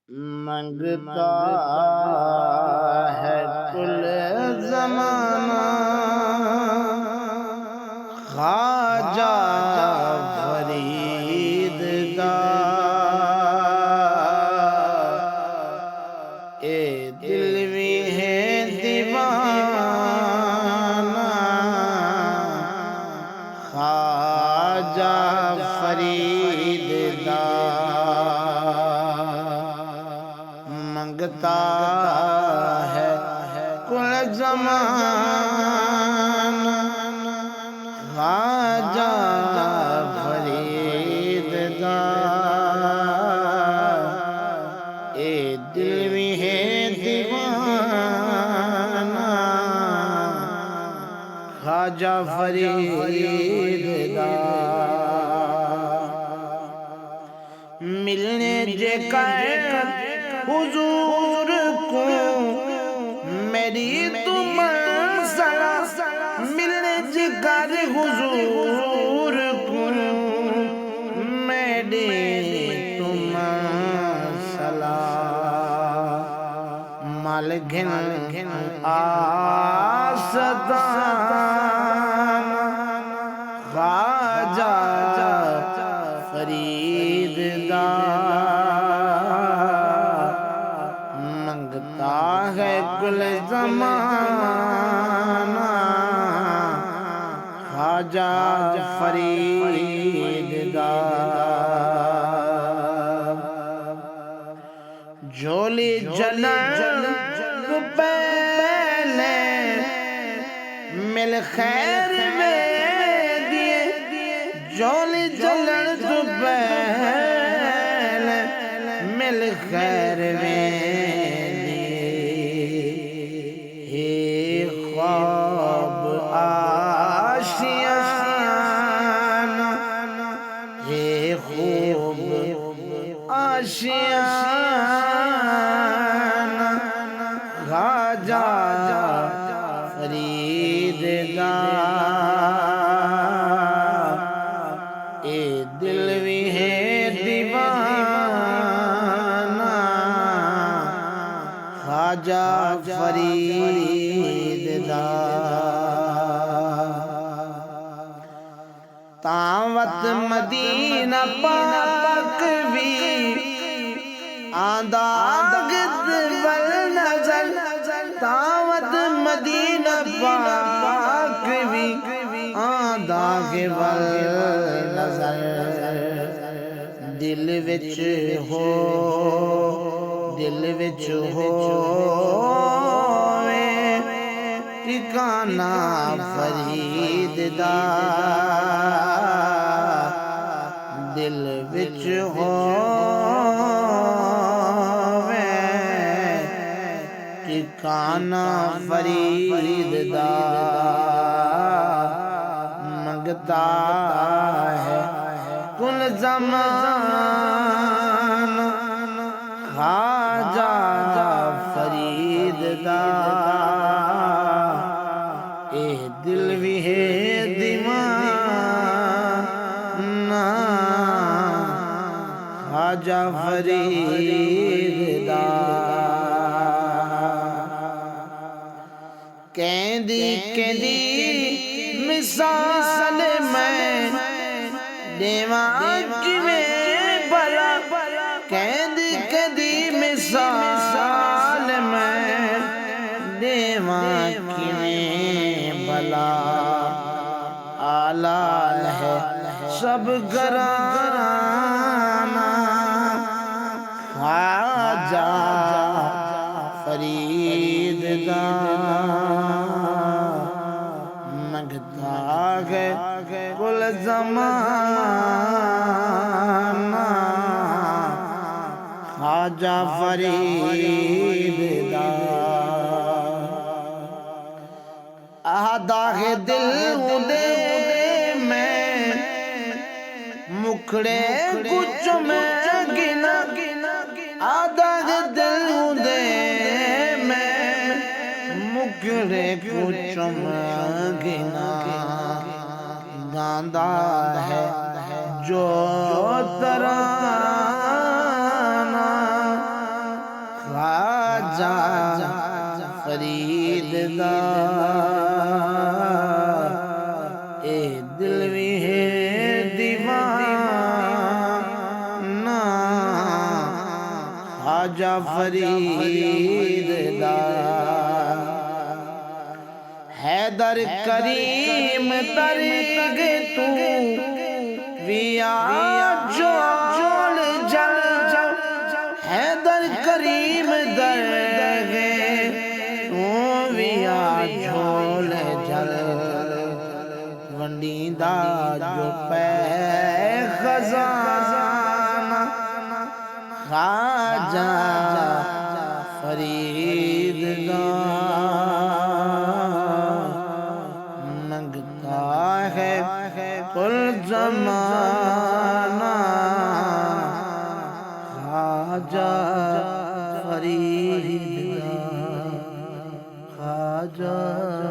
منگتا ہے کل زمانہ خواجہ فرید دا، اے دل بھی ہے دیوانہ خواجہ فرید دا، منگتا ہے کل زمانہ خواجہ فرید دا، اے دل بھی ہے دیوانہ خواجہ فرید دا، ملنے جے کر حضور کو میری تم سلا، ملنے جے کر حضور کو میری تم سلا، مال گھن آسدان خواجہ فرید دا، منگتا ہے کل زمانہ خواجہ فرید دا، جھولی جلن تو پہلے مل خیر میں دیے، جھولی جلن تو پہلے مل خیر میں دیے، خواب آشیانہ خوب آشیانہ خواجہ فرید دا، اے دل بھی ہے دیوانہ خواجہ فرید دا، تاوت مدینہ پاک بھی آندہ گد ول نظر، تاوت مدینہ پاک بھی آندہ گد ول نظر، دل وچ ہو ٹھکانہ فرید دا، دل وچ ہووے ٹھکانہ فرید دا، منگتا ہے کل زمانہ خواجہ فرید دا، اے دل بھی ہے دیوانہ خواجہ فرید دا، کہندی مثال میں دیواں کیویں بھلا، کہندی مثال میں دیواں کیویں بھلا، آلہ ہے سب گرانہ خواجہ فرید دا، منگتا ہے کل زمانہ خواجہ فرید دا، آدھا دل دے میں مکھڑے کچھ میں گنا، آدھا دل دے میں مکھڑے کچھ میں گنا، گاندہ ہے جو ترانہ فرید دا اے دل وی ہے دیوانہ خواجہ فرید دا حیدر کریم درگ تو ویا جول جل حیدر کریم درگ تو ویا جول جل ونڈی دا جو پہ خزانہ خواجہ فرید دا ننگتا ہے کل زمانہ خواجہ فرید دا خواجہ